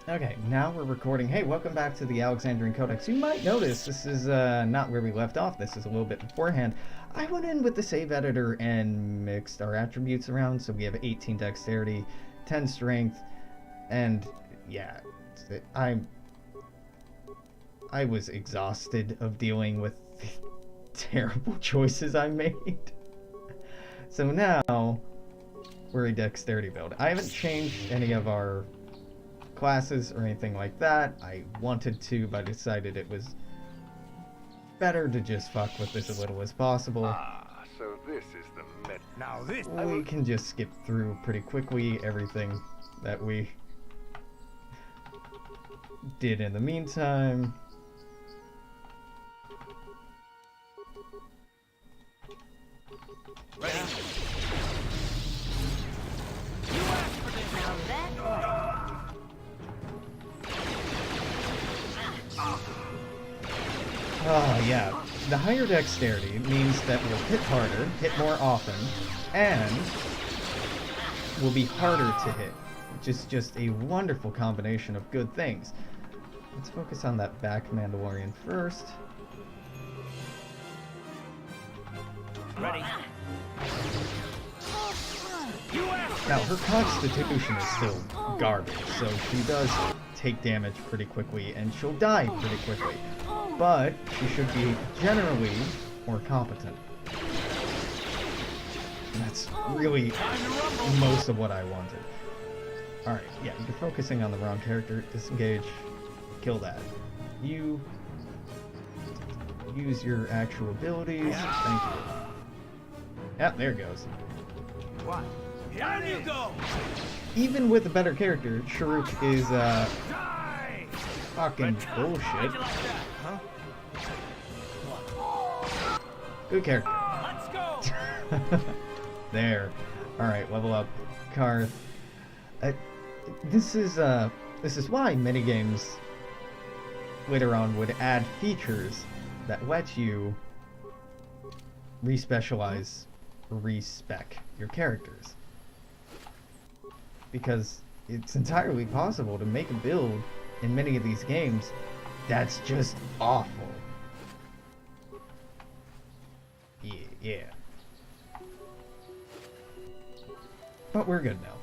Okay, now we're recording. Hey, welcome back to the Alexandrian Codex. You might notice this is not where we left off. This is a little bit beforehand. I went in with the save editor and mixed our attributes around, so we have 18 dexterity, 10 strength, and yeah, I was exhausted of dealing with the terrible choices I made. So now we're a dexterity build. I haven't changed any of our classes or anything like that. I wanted to, but I decided it was better to just fuck with this as little as possible. So this is the met. Now this We can just skip through pretty quickly everything that we did in the meantime. ready. Oh yeah, the higher dexterity means that we'll hit harder, hit more often, and will be harder to hit, which is just a wonderful combination of good things. Let's focus on that back Mandalorian first. Ready. Now, her constitution is still garbage, so she does take damage pretty quickly, and she'll die pretty quickly. But she should be generally more competent. And that's really most of what I wanted. Alright, yeah, you're focusing on the wrong character. Disengage. Kill that. You use your actual abilities. Thank you. Yep, there it goes. One. Down you go. Even with a better character, Sharuk is Die. fucking bullshit. How'd you like that, huh? Good character. Let's go. There. Alright, level up. Karth. This is why minigames later on would add features that let you respecialize or respec your characters. Because it's entirely possible to make a build in many of these games that's just awful. Yeah. But we're good now.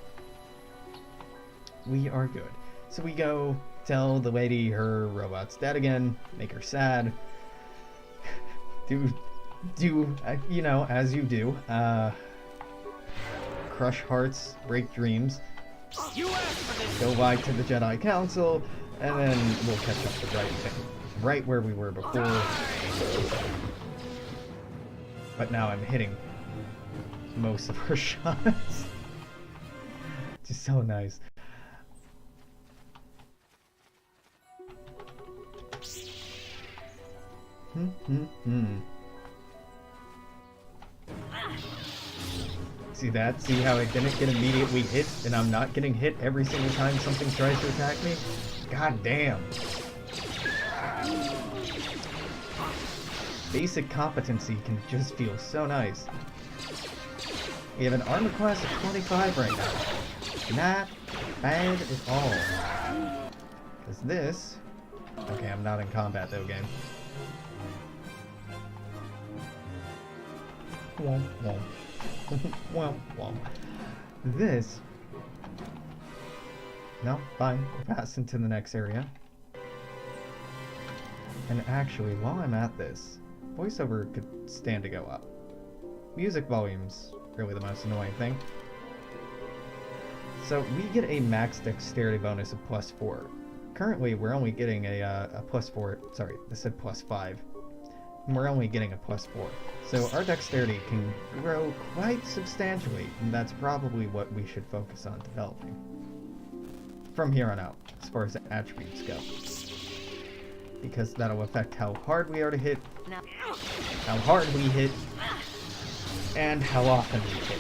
We are good. So we go tell the lady her robot's dead again, make her sad. do you know, as you do, crush hearts, break dreams, You asked for this. go lie to the Jedi Council, and then we'll catch up to right where we were before. But now I'm hitting most of her shots. Just so nice. See that? See how I didn't get immediately hit, and I'm not getting hit every single time something tries to attack me? God damn. Basic competency can just feel so nice. We have an armor class of 25 right now. Not bad at all. Because this... Okay, I'm not in combat though, game. Womp womp. Womp womp. This... No, fine. We'll pass into the next area. And actually, while I'm at this, voiceover could stand to go up. Music volume's really the most annoying thing. So we get a max dexterity bonus of +4. Currently, we're only getting a +4. Sorry, this said +5. And we're only getting a +4. So our dexterity can grow quite substantially, and that's probably what we should focus on developing from here on out, as far as the attributes go. Because that'll affect how hard we are to hit, how hard we hit, and how often we hit.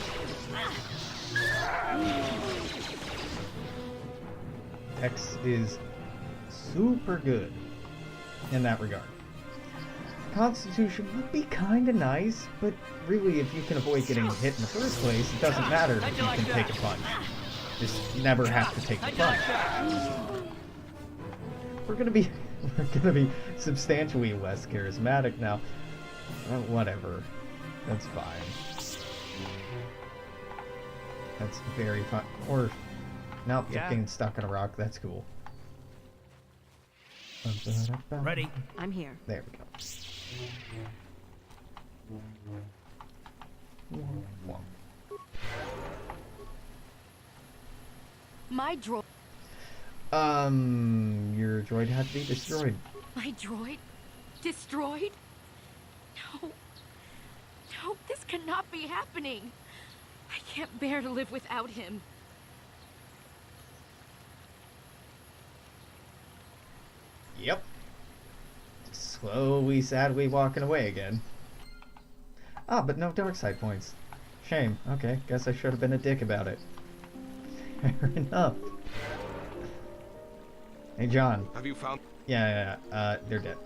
Dex is super good in that regard. Constitution would be kinda nice, but really if you can avoid getting hit in the first place, it doesn't matter if you can take a punch. Just never have to take the punch. we're gonna be substantially less charismatic now. Whatever. That's fine. That's very fun. Or, nope, Yeah. getting stuck in a rock. That's cool. Ready. I'm here. There we go. My droid. Your droid had to be destroyed. My droid? Destroyed? No. No, this cannot be happening. I can't bear to live without him. Yep. Slowly, sadly walking away again. Ah, but no dark side points. Shame. Okay, guess I should have been a dick about it. Fair enough. Hey, John. Have you found? Yeah, they're dead.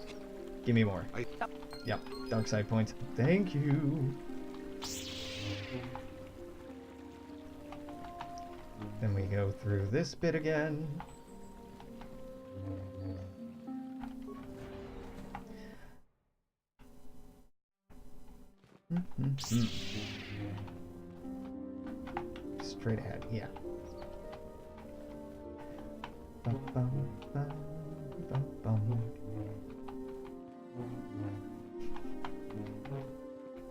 Give me more. I... Yep, dark side points. Thank you. Then we go through this bit again. Straight ahead, yeah. Bum, bum, bum, bum, bum.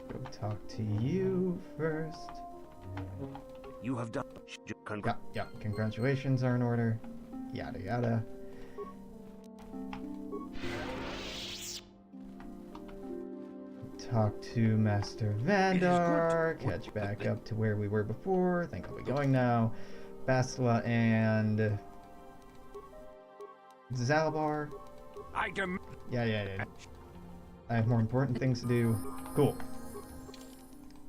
Go talk to you first. You have done. Yeah, congratulations are in order. Yada yada. Talk to Master Vandar, catch back up to where we were before. I think I'll be going now. Bastila and Zalbar. I demand. Yeah. I have more important things to do. Cool.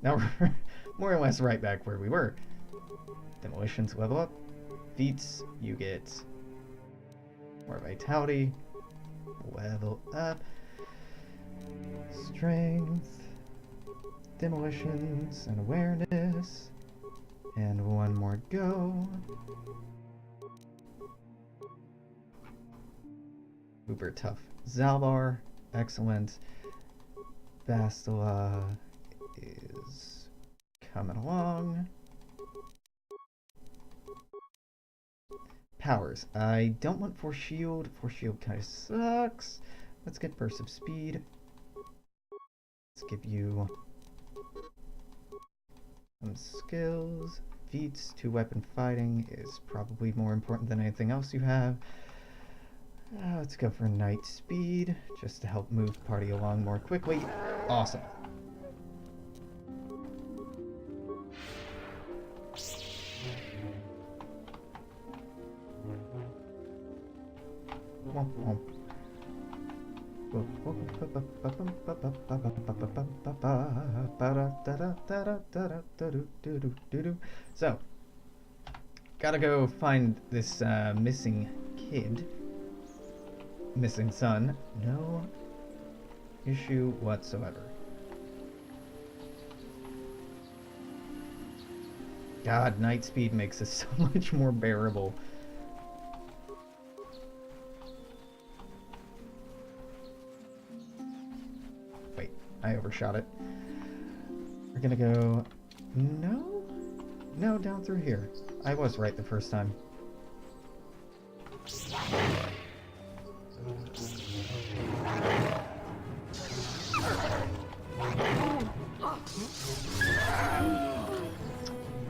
Now we're more or less right back where we were. Demolitions level up. Feats, you get more vitality. Level up. Strength. Demolitions and awareness. And one more go. Uber tough. Zalbar. Excellent. Bastila is coming along. Powers. I don't want Force Shield. Force Shield kind of sucks. Let's get Burst of Speed. Let's give you some skills. Feats, 2-weapon fighting is probably more important than anything else you have. Let's go for Night Speed, just to help move the party along more quickly. Awesome. So, gotta go find this missing kid. Missing son. No issue whatsoever. God, night speed makes this so much more bearable. Wait, I overshot it. We're gonna go... No? No, down through here. I was right the first time.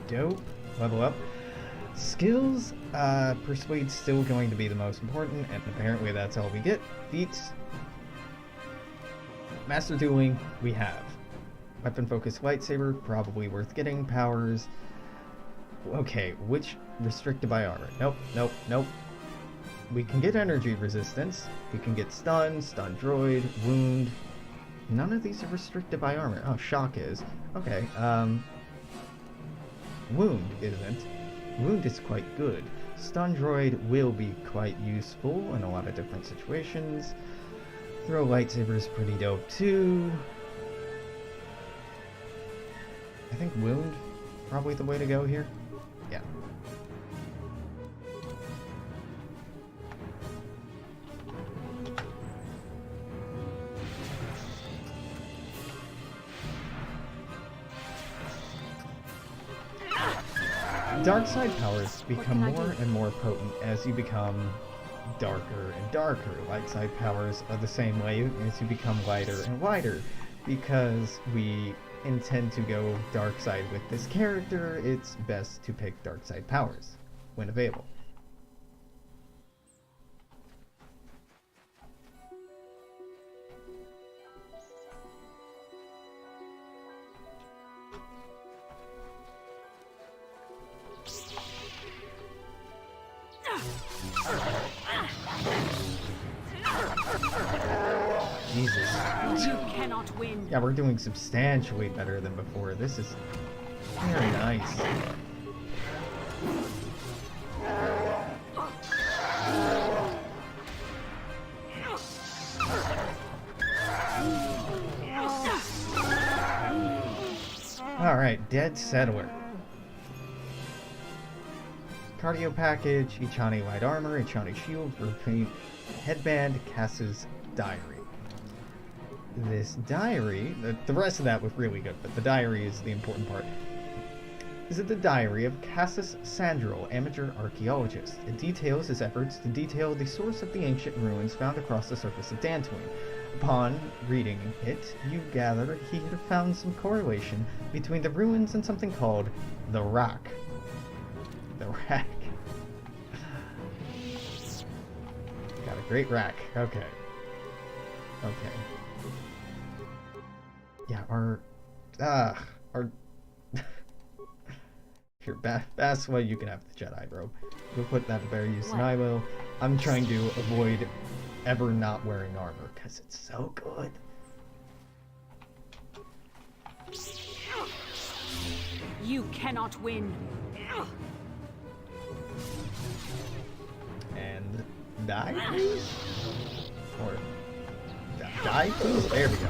Dope. Level up. Skills, Persuade's still going to be the most important, and apparently that's all we get. Feats. Master Dueling, we have. Weapon Focused Lightsaber, probably worth getting. Powers. Okay, which restricted by armor? Nope. We can get energy resistance. We can get stun droid, wound. None of these are restricted by armor. Oh, shock is. Okay, wound isn't. Wound is quite good. Stun droid will be quite useful in a lot of different situations. Throw lightsaber is pretty dope too. I think wound probably the way to go here. Yeah. Dark side powers become can I more do? and more potent as you become darker and darker. Light side powers are the same way as you become lighter and lighter. Because we intend to go dark side with this character, it's best to pick dark side powers when available. Jesus. You cannot win. Yeah, we're doing substantially better than before. This is very nice. Alright, Dead Settler. Cardio package, Ichani light armor, Ichani shield, repeat headband, Cass's diary. This diary, the rest of that was really good, but the diary is the important part. Is it the diary of Cassus Sandril, amateur archaeologist? It details his efforts to detail the source of the ancient ruins found across the surface of Dantooine. Upon reading it, you gather he had found some correlation between the ruins and something called the Rock. The Rack. Got a great rack. Okay. Okay. Yeah, our Here, Baswa, you can have the Jedi robe. We'll put that to better use than I will. I'm trying to avoid ever not wearing armor, because it's so good. You cannot win. And die, please? Or die, please? There we go.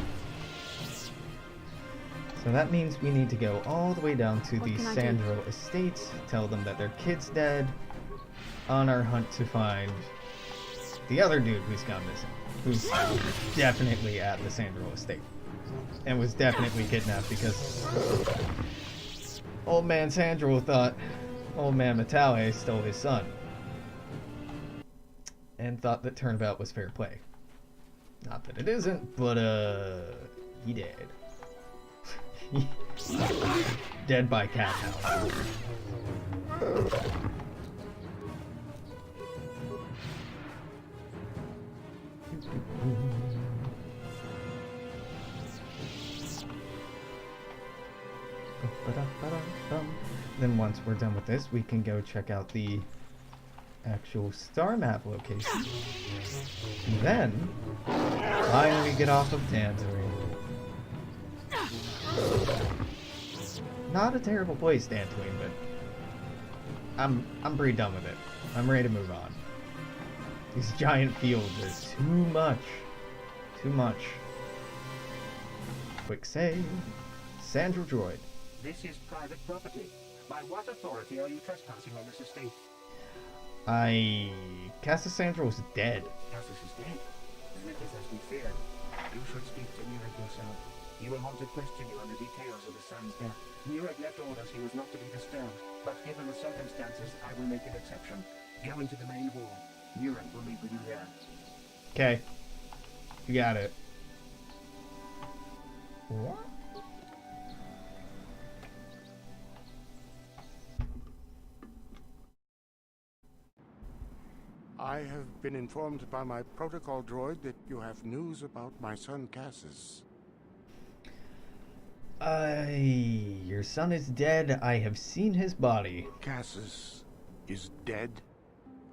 So that means we need to go all the way down to the Sandro Estates, tell them that their kid's dead, on our hunt to find the other dude who's gone missing, who's definitely at the Sandro Estate, and was definitely kidnapped because old man Sandro thought old man Matale stole his son, and thought that turnabout was fair play. Not that it isn't, but he did. Dead by cat house. Then once we're done with this, we can go check out the actual star map location. And then finally get off of Dantooine. Not a terrible place, Dantooine, but I'm pretty done with it. I'm ready to move on. These giant fields are too much. Too much. Quick save. Sandro Droid. This is private property. By what authority are you trespassing on this estate? Cassus Sandro is dead. Cassus is dead. Then it is as we feared. You should speak to Nureg yourself. He will want to question you on the details of his son's death. Nureg left orders he was not to be disturbed, but given the circumstances, I will make an exception. Go into the main hall. Nureg will meet with you there. Okay. You got it. What? I have been informed by my protocol droid that you have news about my son Cassus. Your son is dead. I have seen his body. Cassus is dead?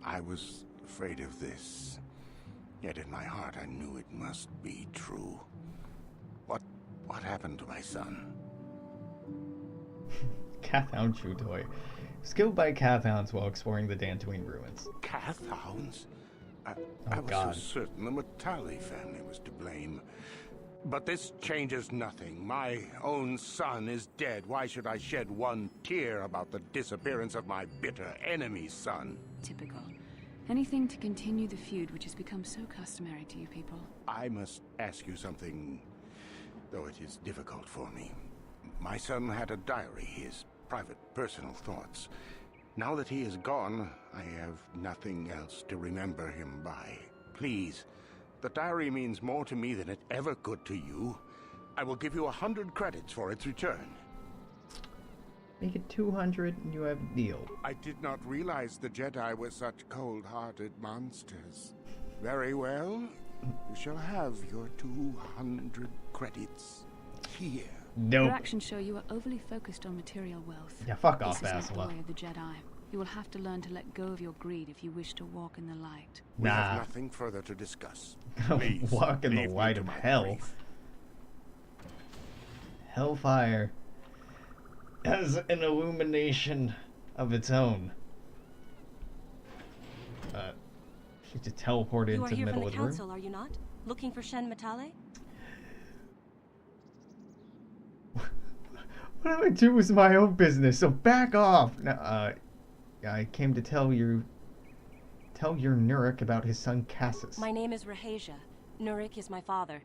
I was afraid of this. Yet in my heart I knew it must be true. What happened to my son? Cathound Chew Toy. Was killed by Cathounds while exploring the Dantooine ruins. Cathounds? I was God. so certain the Matali family was to blame. But this changes nothing. My own son is dead. Why should I shed one tear about the disappearance of my bitter enemy's son? Typical. Anything to continue the feud which has become so customary to you people. I must ask you something, though it is difficult for me. My son had a diary, his private, personal thoughts. Now that he is gone, I have nothing else to remember him by. Please, the diary means more to me than it ever could to you. I will give you 100 credits for its return. Make it 200 and you have a deal. I did not realize the Jedi were such cold-hearted monsters. Very well. You shall have your 200 credits here. Nope. Your actions show you are overly focused on material wealth. Yeah, fuck off, This is not the Basila. way of the Jedi. You will have to learn to let go of your greed if you wish to walk in the light. We have Nah. nothing further to discuss. Please, Walk in the leave me light to of my hell. grief. Hellfire has an illumination of its own. She just teleported You are into the here from middle the of the room. council, are you not? Looking for Shen Matale? What do I do is my own business, so back off. Now, I came to tell your Nurik about his son Cassus. My name is Rahasia. Nurik is my father.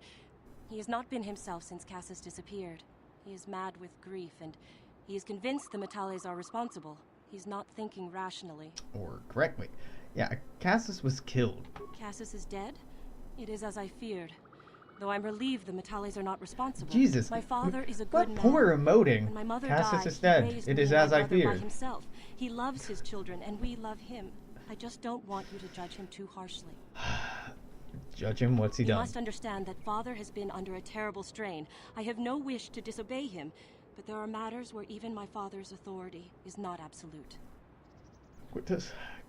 He has not been himself since Cassus disappeared. He is mad with grief, and he is convinced the Matales are responsible. He's not thinking rationally. Or correctly. Yeah, Cassus was killed. Cassus is dead? It is as I feared. Though I'm relieved the Matales are not responsible. Jesus. My father is a What good man. poor emoting. When my mother Cassus died, is he dead. raised It me is and my as I brother by feared. himself. He loves his children, and we love him. I just don't want you to judge him too harshly. Judge him, what's he You done? must understand that father has been under a terrible strain. I have no wish to disobey him, but there are matters where even my father's authority is not absolute.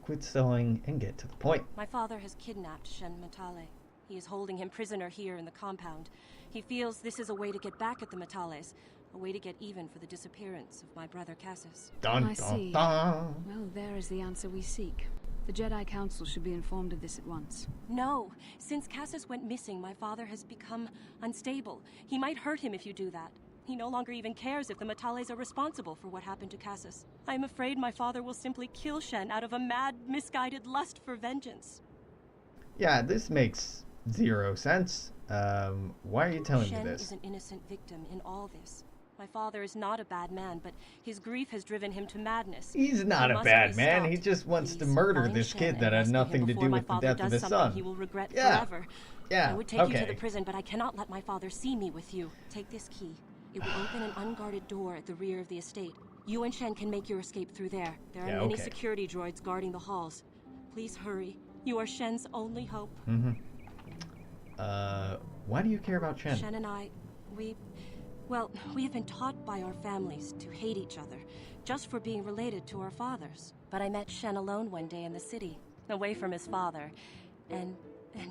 Quit selling and get to the point. My father has kidnapped Shen Matale. He is holding him prisoner here in the compound. He feels this is a way to get back at the Matales, a way to get even for the disappearance of my brother Cassus. Dun, I dun, see. dun. Well, there is the answer we seek. The Jedi Council should be informed of this at once. No, since Cassus went missing, my father has become unstable. He might hurt him if you do that. He no longer even cares if the Matales are responsible for what happened to Cassus. I am afraid my father will simply kill Shen out of a mad, misguided lust for vengeance. Yeah, this makes 0 sense. Why are you telling me Shen this? is an innocent victim in all this. My father is not a bad man, but his grief has driven him to madness. He's not He a must bad be man. He stopped. just wants to Please murder find this Shen kid and that had rescue nothing him to before do my with the father death of does his something son. He will regret Yeah. forever. Yeah, I would take you to okay. the prison, but I cannot let my father see me with you. Take this key. It will open an unguarded door at the rear of the estate. You and Shen can make your escape through there. There are Yeah, many okay. security droids guarding the halls. Please hurry. You are Shen's only hope. Why do you care about Shen? Shen and I, we have been taught by our families to hate each other, just for being related to our fathers. But I met Shen alone one day in the city, away from his father, and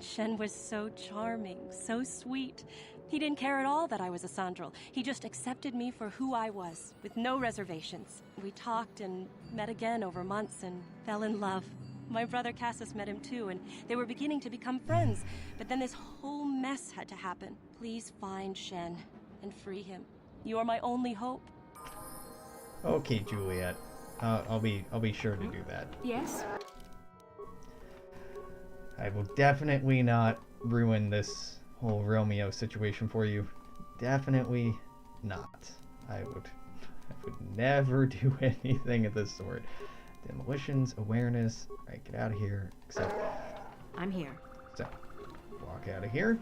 Shen was so charming, so sweet. He didn't care at all that I was a Sandral. He just accepted me for who I was, with no reservations. We talked and met again over months and fell in love. My brother Cassus met him too, and they were beginning to become friends. But then this whole mess had to happen. Please find Shen and free him. You are my only hope. Okay, Juliet. I'll be sure to do that. Yes? I will definitely not ruin this whole Romeo situation for you. Definitely not. I would never do anything of this sort. Demolitions, awareness. Right, get out of here. Except, I'm here. so, walk out of here.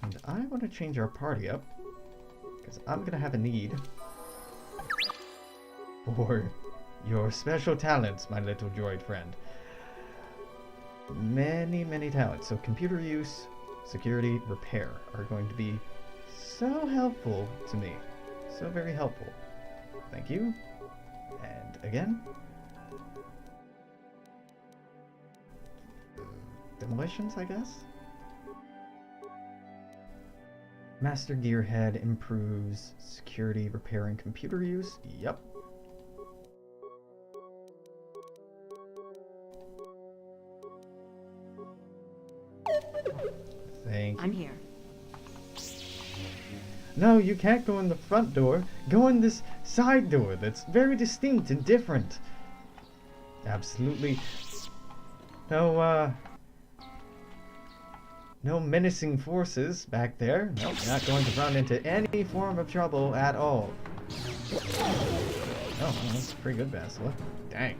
And I want to change our party up, because I'm going to have a need for your special talents, my little droid friend. Many talents. So computer use, security, repair are going to be so helpful to me. So very helpful. Thank you. And again. Demolitions, I guess? Master Gearhead improves security, repair, and computer use. Yep. Thank you. I'm here. No, you can't go in the front door. Go in this side door that's very distinct and different. Absolutely. No menacing forces back there. Nope, not going to run into any form of trouble at all. Oh, that's a pretty good Basilisk. Dang.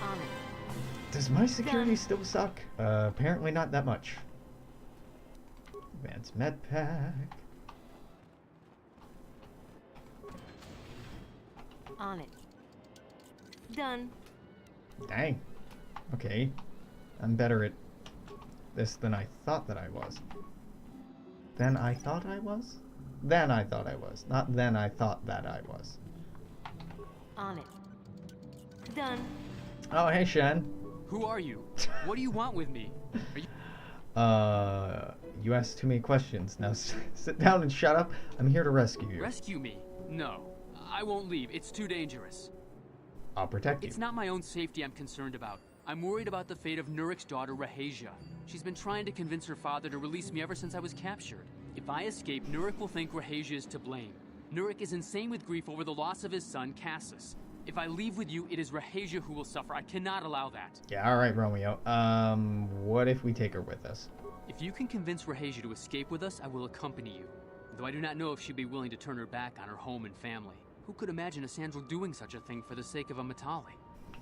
On it. Does my security still suck? Apparently not that much. Advanced med pack. On it. Done. Dang. Okay. I'm better at this than I thought that I was. Than I thought I was? Then I thought I was. Not then I thought that I was. On it. Done. Oh, hey, Shen. Who are you? What do you want with me? Are you... You asked too many questions. Now sit down and shut up. I'm here to rescue you. Rescue me? No. I won't leave. It's too dangerous. I'll protect you. It's not my own safety I'm concerned about. I'm worried about the fate of Nurik's daughter, Rahasia. She's been trying to convince her father to release me ever since I was captured. If I escape, Nurik will think Rahasia is to blame. Nurik is insane with grief over the loss of his son, Cassus. If I leave with you, it is Rahasia who will suffer. I cannot allow that. Yeah, alright, Romeo. What if we take her with us? If you can convince Rahasia to escape with us, I will accompany you. Though I do not know if she'd be willing to turn her back on her home and family. Who could imagine a Sandral doing such a thing for the sake of a Matali?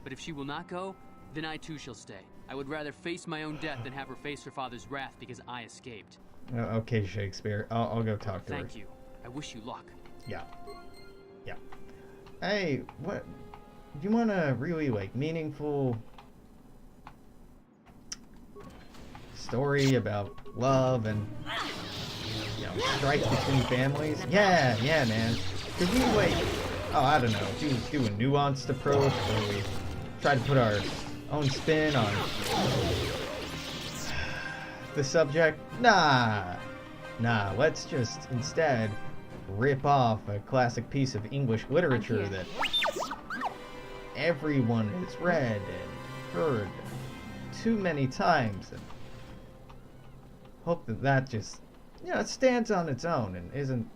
But if she will not go, then I too shall stay. I would rather face my own death than have her face her father's wrath because I escaped. Okay, Shakespeare. I'll go talk to her. Thank you. I wish you luck. Yeah. Yeah. Hey, what? Do you want a really, like, meaningful story about love and, you know, strife between families? Yeah, man. Could we, like, oh, I don't know, do a nuanced approach where we try to put our own spin on the subject? Nah, let's just instead rip off a classic piece of English literature that everyone has read and heard too many times, and hope that just, you know, it stands on its own and isn't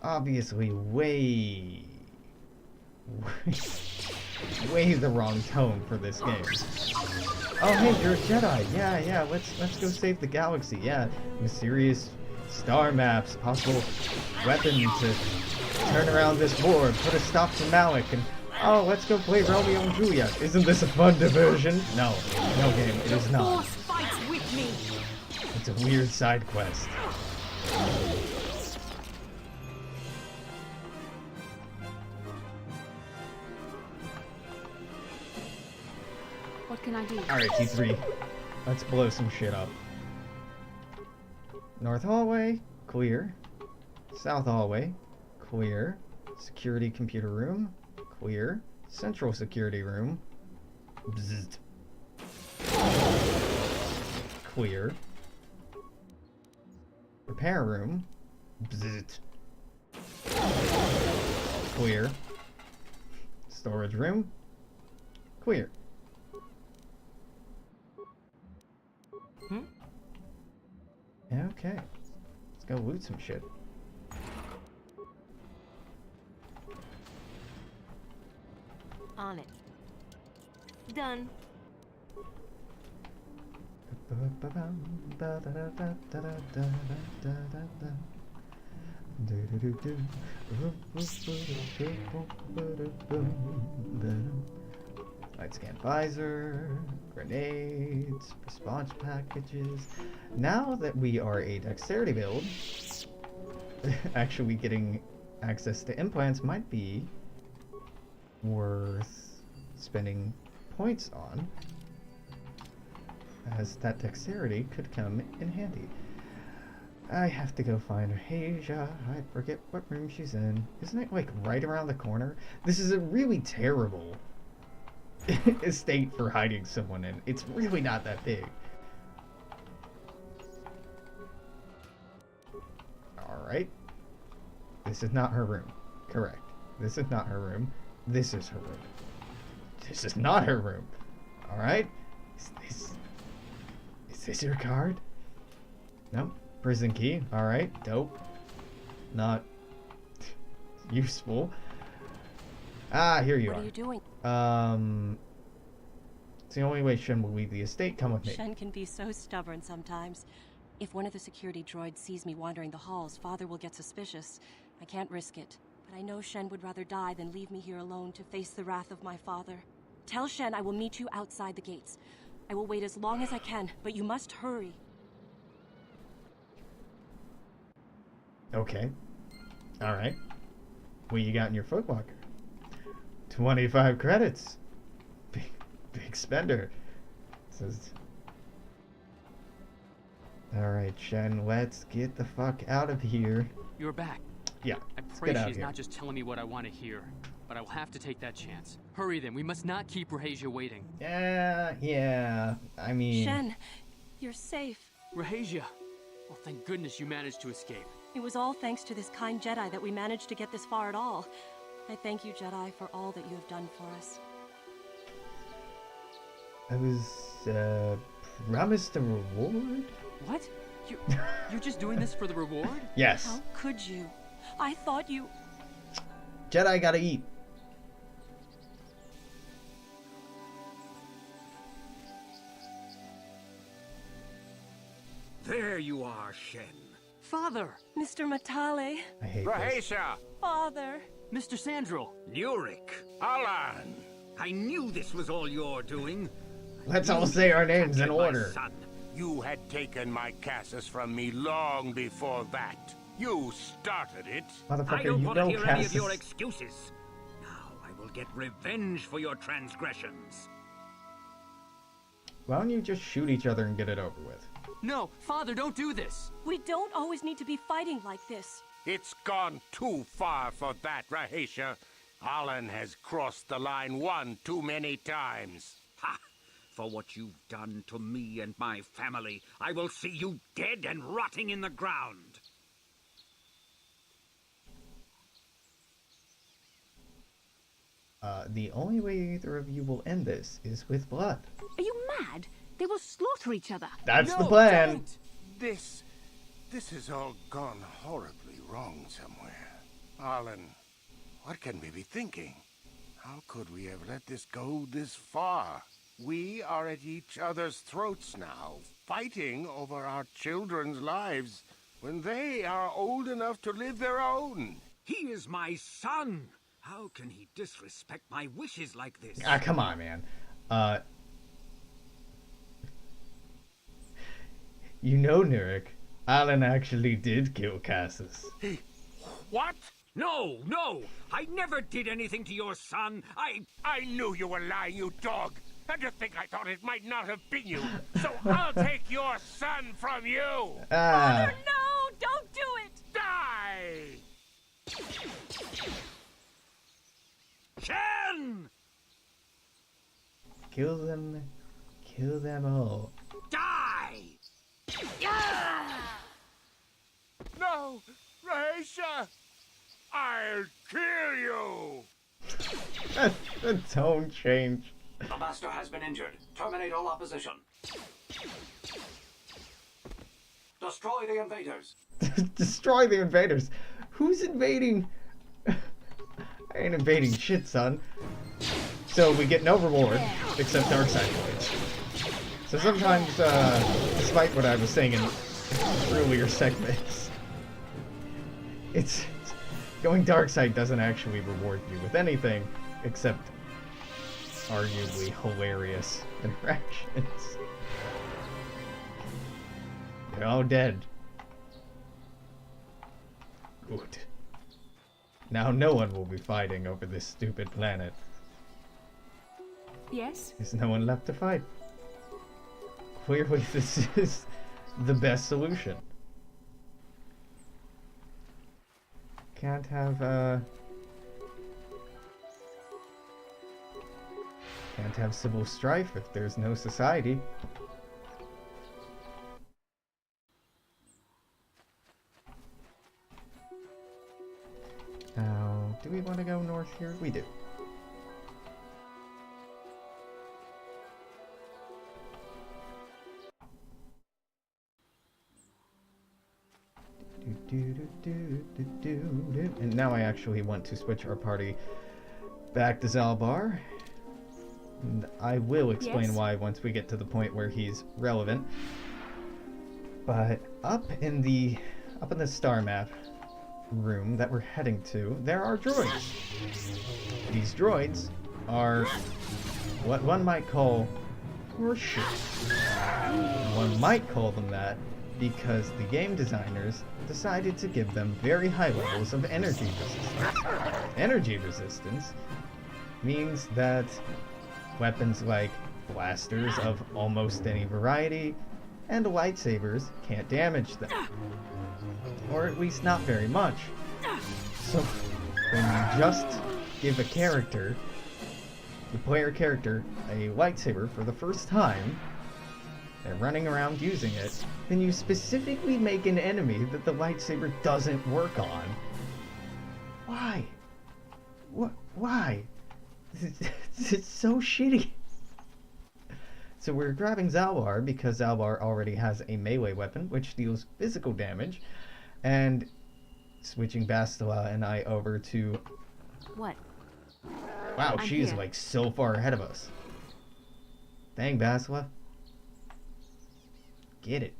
obviously way the wrong tone for this game. Oh hey, you're a Jedi. Yeah, let's go save the galaxy. Yeah, mysterious star maps, possible weapon to turn around this war, put a stop to Malik, and oh, let's go play Romeo and Juliet. Isn't this a fun diversion? No game, it is not. Fights with me. It's a weird side quest. What can I do? Alright, T3. Let's blow some shit up. North hallway, clear. South hallway, clear. Security computer room, clear. Central security room, bzzzt. Clear. Repair room, bzzzt. Clear. Storage room, clear. Okay, let's go loot some shit. On it. Done. Light scan visor, grenades, response packages. Now that we are a dexterity build, actually getting access to implants might be worth spending points on, as that dexterity could come in handy. I have to go find Rahasia. I forget what room she's in. Isn't it like right around the corner? This is a really terrible estate for hiding someone in. It's really not that big. Alright. This is not her room. Correct. This is not her room. This is her room. This is not her room. Alright. Is this your card? No. Prison key. Alright. Dope. Not useful. Ah, here you are. What are you doing? It's the only way Shen will leave the estate. Come with me. Shen can be so stubborn sometimes. If one of the security droids sees me wandering the halls, Father will get suspicious. I can't risk it. But I know Shen would rather die than leave me here alone to face the wrath of my father. Tell Shen I will meet you outside the gates. I will wait as long as I can, but you must hurry. Okay. Alright. What you got in your footlocker? 25 credits. Big spender. Says. Alright, Shen, let's get the fuck out of here. You're back. Yeah. I Let's pray get out she's here. not just telling me what I want to hear, but I will have to take that chance. Hurry then, we must not keep Rahasia waiting. Yeah. I mean. Shen, you're safe. Rahasia! Well, thank goodness you managed to escape. It was all thanks to this kind Jedi that we managed to get this far at all. I thank you, Jedi, for all that you have done for us. I was, promised a reward? What? You're just doing this for the reward? Yes. How could you? I thought you... Jedi gotta eat. There you are, Shen. Father! Mr. Matale. I hate this. Rahasia! Father. Mr. Sandril! Nurik. Alan! I knew this was all your doing. Let's all say our names in Captured my order. son. You had taken my Cassus from me long before that. You started it. I Motherfucker, don't you want to know hear any of Cassus. your excuses. Now I will get revenge for your transgressions. Why don't you just shoot each other and get it over with? No, Father, don't do this! We don't always need to be fighting like this. It's gone too far for that, Rahasia. Alan has crossed the line one too many times. Ha! For what you've done to me and my family, I will see you dead and rotting in the ground. The only way either of you will end this is with blood. Are you mad? They will slaughter each other. That's the No, plan. don't. This has all gone horribly wrong somewhere. Alan, what can we be thinking? How could we have let this go this far? We are at each other's throats now, fighting over our children's lives when they are old enough to live their own. He is my son. How can he disrespect my wishes like this? Ah, come on, man. You know, Nurik, Alan actually did kill Cassus. What? No, no! I never did anything to your son. I knew you were lying, you dog. And to think I thought it might not have been you. So I'll take your son from you. Ah. Father, no! Don't do it! Die! Shen! Kill them all. Die! No! Rahasia! I'll kill you! The tone change. The Master has been injured. Terminate all opposition. Destroy the invaders. Destroy the invaders. Who's invading? I ain't invading shit, son. So we get no reward, except Darkside points. So sometimes, despite what I was saying in earlier segments, it's going Darkside doesn't actually reward you with anything, except arguably hilarious interactions. They're all dead. Good. Now no one will be fighting over this stupid planet. Yes? There's no one left to fight. Clearly this is the best solution. Can't have, can't have civil strife if there's no society. Now, do we want to go north here? We do. And now I actually want to switch our party back to Zalbar. And I will explain Yes? why once we get to the point where he's relevant. But up in the star map room that we're heading to, there are droids. These droids are what one might call horseshit. One might call them that because the game designers decided to give them very high levels of energy resistance. Energy resistance means that weapons like blasters of almost any variety and lightsabers can't damage them. Or at least not very much. So when you just give a character, the player character, a lightsaber for the first time, they're running around using it, then you specifically make an enemy that the lightsaber doesn't work on. Why? What? Why? It's so shitty. So we're grabbing Zalbar because Zalbar already has a melee weapon which deals physical damage, and switching Bastila and I over to... What? Wow, I'm she's here. like so far ahead of us. Dang, Bastila. Get it.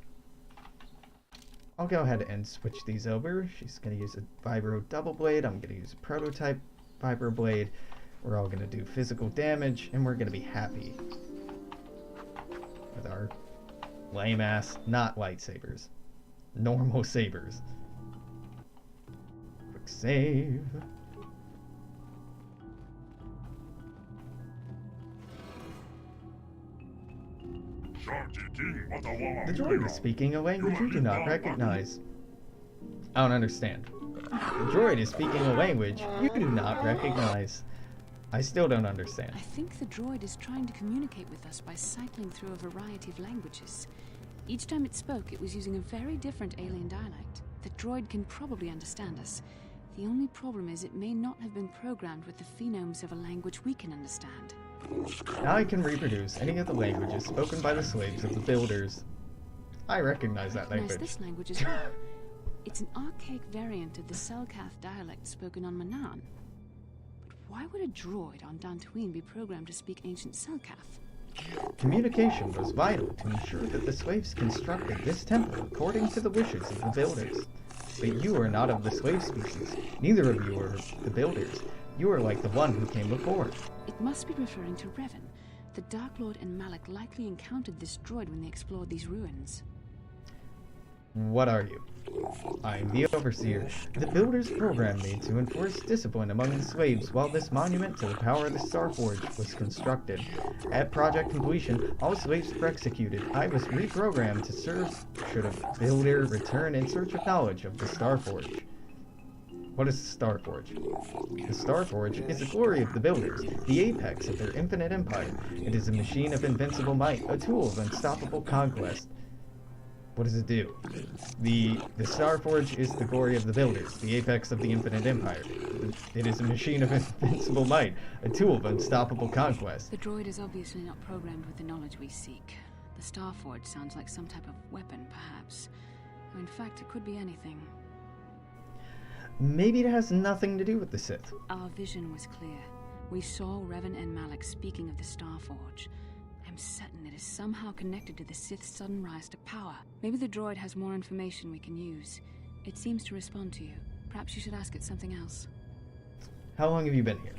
I'll go ahead and switch these over. She's going to use a Vibro Double Blade. I'm going to use a Prototype Vibro Blade. We're all going to do physical damage, and we're going to be happy with our lame-ass, not lightsabers. Normal sabers. Quick save. The droid is speaking a language you do not recognize. I don't understand. The droid is speaking a language you do not recognize. I still don't understand. I think the droid is trying to communicate with us by cycling through a variety of languages. Each time it spoke, it was using a very different alien dialect. The droid can probably understand us. The only problem is it may not have been programmed with the phonemes of a language we can understand. Now I can reproduce any of the languages spoken by the slaves of the builders. I recognize that language. This language as well. It's an archaic variant of the Selkath dialect spoken on Manan. But why would a droid on Dantooine be programmed to speak ancient Selkath? Communication was vital to ensure that the slaves constructed this temple according to the wishes of the builders. But you are not of the slave species. Neither of you are the builders. You are like the one who came before. It must be referring to Revan. The Dark Lord and Malak likely encountered this droid when they explored these ruins. What are you? I am the Overseer. The Builders programmed me to enforce discipline among the slaves while this monument to the power of the Starforge was constructed. At project completion, all slaves were executed. I was reprogrammed to serve should a Builder return in search of knowledge of the Starforge. What is the Starforge? The Starforge is the glory of the Builders, the apex of their infinite empire. It is a machine of invincible might, a tool of unstoppable conquest. What does it do? The Starforge is the glory of the Builders, the apex of the infinite empire. It is a machine of invincible might, a tool of unstoppable conquest. The droid is obviously not programmed with the knowledge we seek. The Starforge sounds like some type of weapon, perhaps. Or in fact, it could be anything. Maybe it has nothing to do with the Sith. Our vision was clear. We saw Revan and Malak speaking of the Starforge. I'm certain it is somehow connected to the Sith's sudden rise to power. Maybe the droid has more information we can use. It seems to respond to you. Perhaps you should ask it something else. How long have you been here?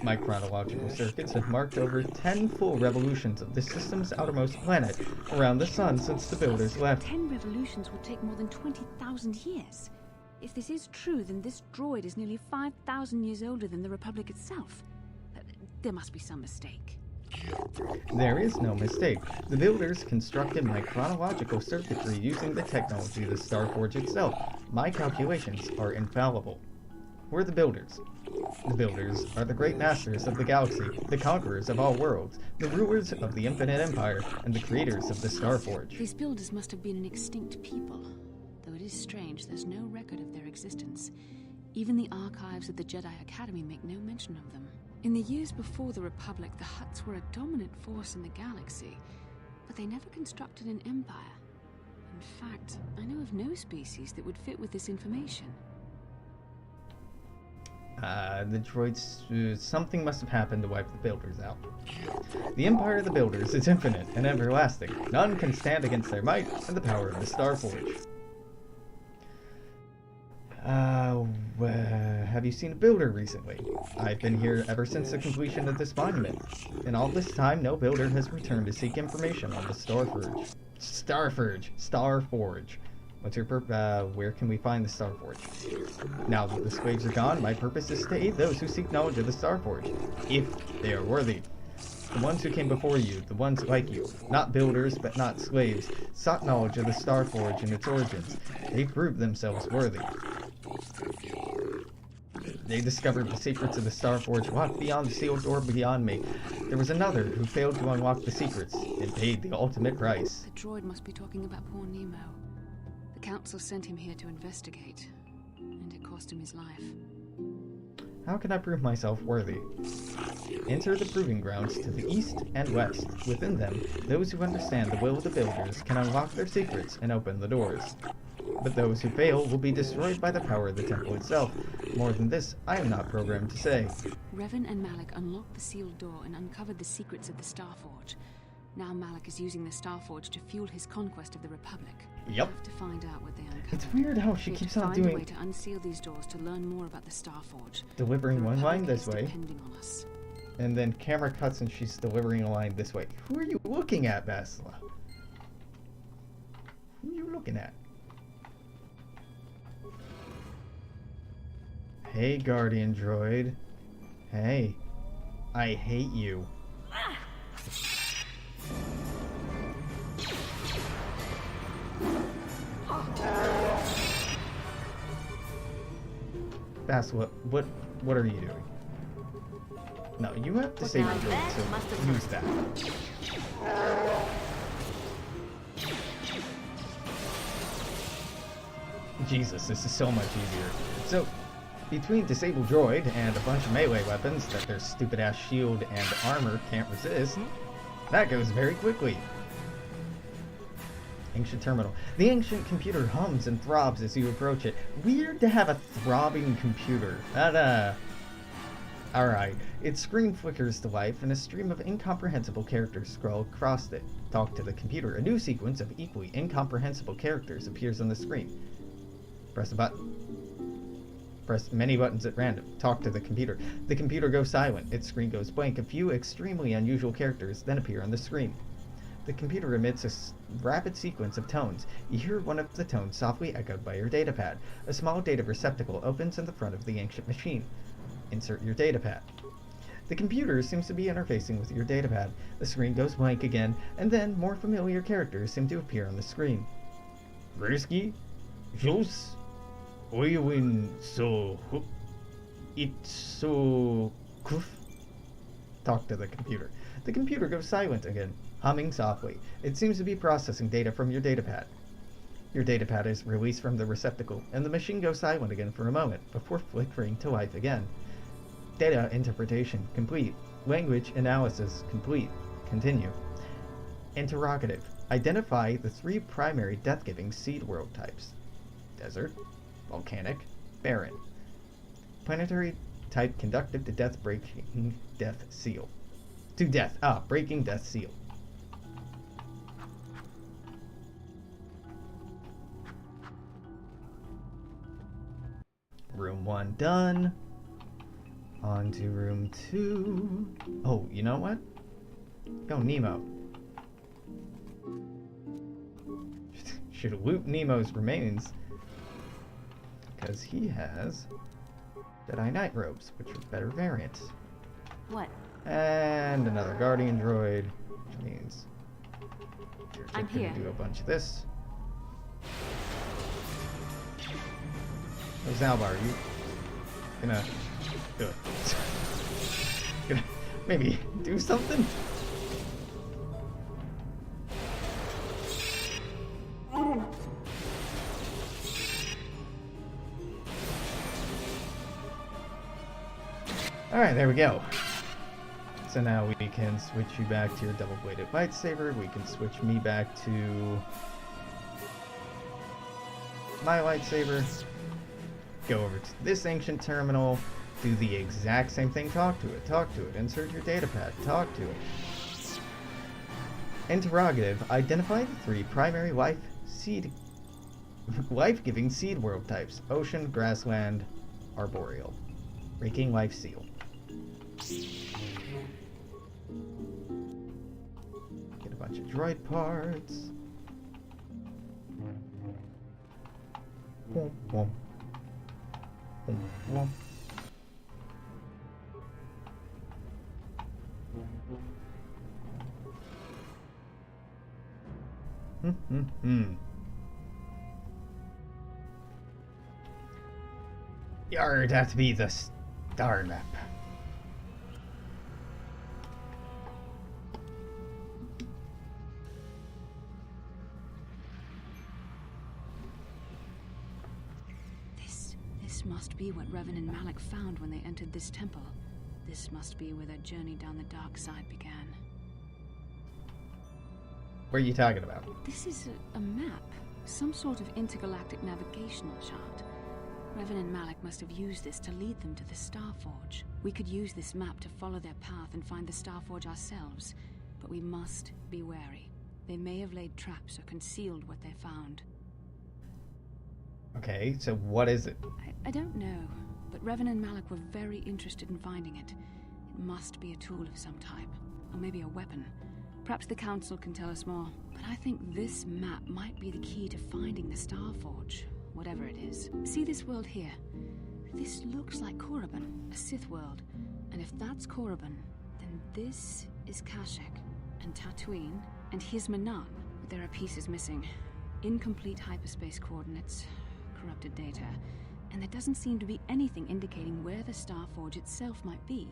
My chronological circuits have marked over 10 full revolutions of the system's outermost planet around the sun since the Builders left. 10 revolutions would take more than 20,000 years. If this is true, then this droid is nearly 5,000 years older than the Republic itself. There must be some mistake. There is no mistake. The Builders constructed my chronological circuitry using the technology of the Starforge itself. My calculations are infallible. We're the Builders. The Builders are the great masters of the galaxy, the conquerors of all worlds, the rulers of the infinite empire, and the creators of the Starforge. These Builders must have been an extinct people. Though it is strange, there's no record of their existence. Even the archives of the Jedi Academy make no mention of them. In the years before the Republic, the Hutts were a dominant force in the galaxy, but they never constructed an empire. In fact, I know of no species that would fit with this information. The droids... something must have happened to wipe the builders out. The empire of the builders is infinite and everlasting. None can stand against their might and the power of the Starforge. Have you seen a builder recently? I've been here ever since the completion of this monument. In all this time, no builder has returned to seek information on the Starforge. Starforge. What's your where can we find the Starforge? Now that the slaves are gone, my purpose is to aid those who seek knowledge of the Starforge, if they are worthy. The ones who came before you, the ones like you, not builders but not slaves, sought knowledge of the Starforge and its origins. They proved themselves worthy. They discovered the secrets of the Starforge, walked beyond the sealed door beyond me. There was another who failed to unlock the secrets and paid the ultimate price. The droid must be talking about poor Nemo. The council sent him here to investigate, and it cost him his life. How can I prove myself worthy? Enter the proving grounds to the east and west. Within them, those who understand the will of the builders can unlock their secrets and open the doors. But those who fail will be destroyed by the power of the temple itself. More than this, I am not programmed to say. Revan and Malik unlocked the sealed door and uncovered the secrets of the Starforge. Now Malik is using the Starforge to fuel his conquest of the Republic. Yep. We have to find out what they uncovered. It's weird how she keeps on doing... a way to unseal these doors to learn more about the Starforge. Delivering one line this way. Depending on us. And then camera cuts and she's delivering a line this way. Who are you looking at, Basila? Who are you looking at? Hey, Guardian Droid. Hey. I hate you. Basila, what are you doing? No, you have to save your droid, so use that. Jesus, this is so much easier. So, between Disable Droid and a bunch of melee weapons that their stupid-ass shield and armor can't resist, that goes very quickly. Ancient Terminal. The ancient computer hums and throbs as you approach it. Weird to have a throbbing computer. Alright. Its screen flickers to life and a stream of incomprehensible characters scroll across it. Talk to the computer. A new sequence of equally incomprehensible characters appears on the screen. Press a button. Press many buttons at random. Talk to the computer. The computer goes silent. Its screen goes blank. A few extremely unusual characters then appear on the screen. The computer emits a rapid sequence of tones. You hear one of the tones softly echoed by your datapad. A small data receptacle opens in the front of the ancient machine. Insert your datapad. The computer seems to be interfacing with your datapad. The screen goes blank again, and then more familiar characters seem to appear on the screen. Risky? Jos? Oywin so it's so kuf. Talk to the computer. The computer goes silent again, humming softly. It seems to be processing data from your datapad. Your datapad is released from the receptacle, and the machine goes silent again for a moment, before flickering to life again. Data interpretation complete. Language analysis complete. Continue. Interrogative. Identify the 3 primary death-giving seed world types. Desert, volcanic, barren. Planetary type conductive to death breaking death seal. To death. Breaking death seal. Room 1 done. On to room 2. Oh, you know what? Go Nemo. Should loot Nemo's remains. Because he has Jedi Knight robes, which are better variants. What? And another Guardian Droid, which means you're I'm gonna here. do a bunch of this. Oh, Zalbar, you gonna do it? Gonna maybe do something? Alright, there we go. So now we can switch you back to your double-bladed lightsaber. We can switch me back to my lightsaber. Go over to this ancient terminal. Do the exact same thing. Talk to it. Insert your datapad. Talk to it. Interrogative. Identify the 3 primary life-giving seed world types. Ocean, grassland, arboreal. Raking life seal. Get a bunch of droid parts. Womp womp. Womp womp. It'd have to be the star map. This must be what Revan and Malak found when they entered this temple. This must be where their journey down the dark side began. What are you talking about? This is a map. Some sort of intergalactic navigational chart. Revan and Malak must have used this to lead them to the Starforge. We could use this map to follow their path and find the Starforge ourselves, but we must be wary. They may have laid traps or concealed what they found. Okay, so what is it? I don't know, but Revan and Malak were very interested in finding it. It must be a tool of some type, or maybe a weapon. Perhaps the Council can tell us more, but I think this map might be the key to finding the Starforge, whatever it is. See this world here? This looks like Korriban, a Sith world. And if that's Korriban, then this is Kashyyyk, and Tatooine, and here's Manan. But there are pieces missing. Incomplete hyperspace coordinates, corrupted data, and there doesn't seem to be anything indicating where the Starforge itself might be.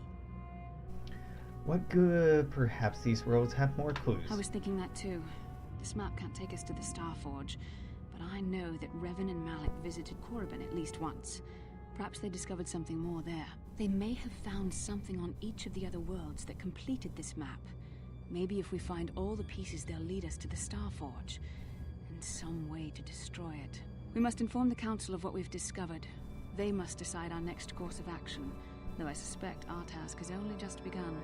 What good? Perhaps these worlds have more clues. I was thinking that too. This map can't take us to the Starforge, but I know that Revan and Malak visited Korriban at least once. Perhaps they discovered something more there. They may have found something on each of the other worlds that completed this map. Maybe if we find all the pieces, they'll lead us to the Starforge, and some way to destroy it. We must inform the Council of what we've discovered. They must decide our next course of action, though I suspect our task has only just begun.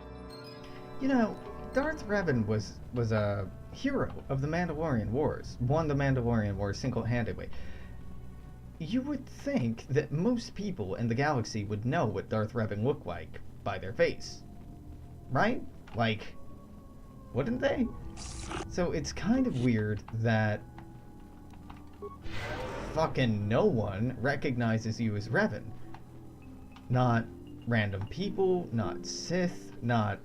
You know, Darth Revan was a hero of the Mandalorian Wars. Won the Mandalorian Wars single-handedly. You would think that most people in the galaxy would know what Darth Revan looked like by their face. Right? Like, wouldn't they? So it's kind of weird that fucking no one recognizes you as Revan. Not random people, not Sith, not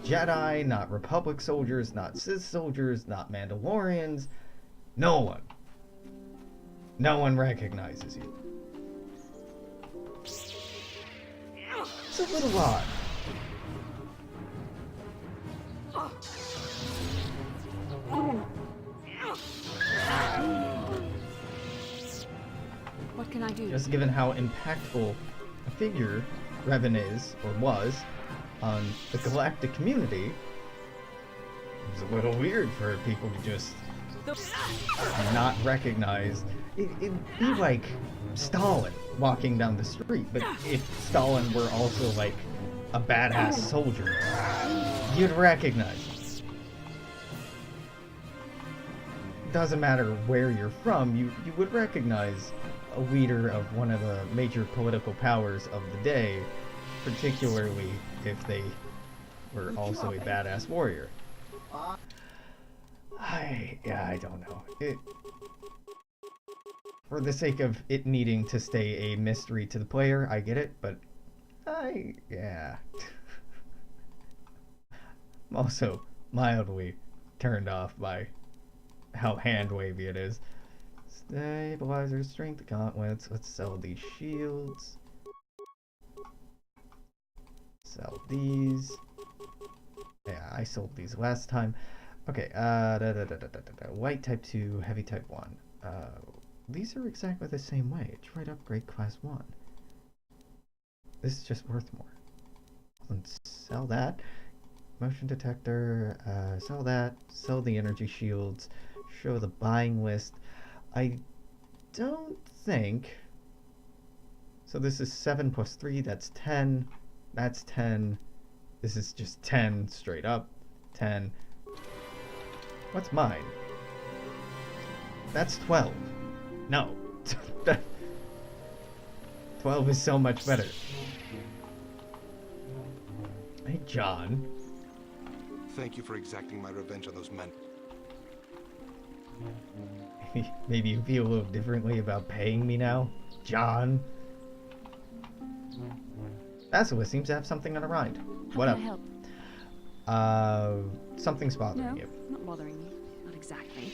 Jedi, not Republic soldiers, not Sith soldiers, not Mandalorians. No one. No one recognizes you. It's a little odd. What can I do? Just given how impactful a figure Revan is, or was, on the galactic community, it's a little weird for people to just not recognize. It'd be like Stalin walking down the street, but if Stalin were also like a badass soldier, you'd recognize him. Doesn't matter where you're from, you would recognize a leader of one of the major political powers of the day, particularly if they were also a badass warrior. I don't know. For the sake of it needing to stay a mystery to the player, I get it, but I'm also mildly turned off by how hand-wavy it is. Stabilizers, strength gauntlets. Let's sell these shields. Sell these. Yeah, I sold these last time. Okay, white type 2, heavy type 1. These are exactly the same way. Droid upgrade class 1. This is just worth more. Let's sell that. Motion detector, sell that. Sell the energy shields. Show the buying list. I don't think So this is 7 plus 3, that's 10. That's 10. This is just 10 straight up. 10. What's mine? That's 12. No. 12 is so much better. Hey, John. Thank you for exacting my revenge on those men. Maybe you feel a little differently about paying me now, John. Basilisk seems to have something on her mind. What up? How can I help? Something's bothering No, you. not bothering me. Not exactly.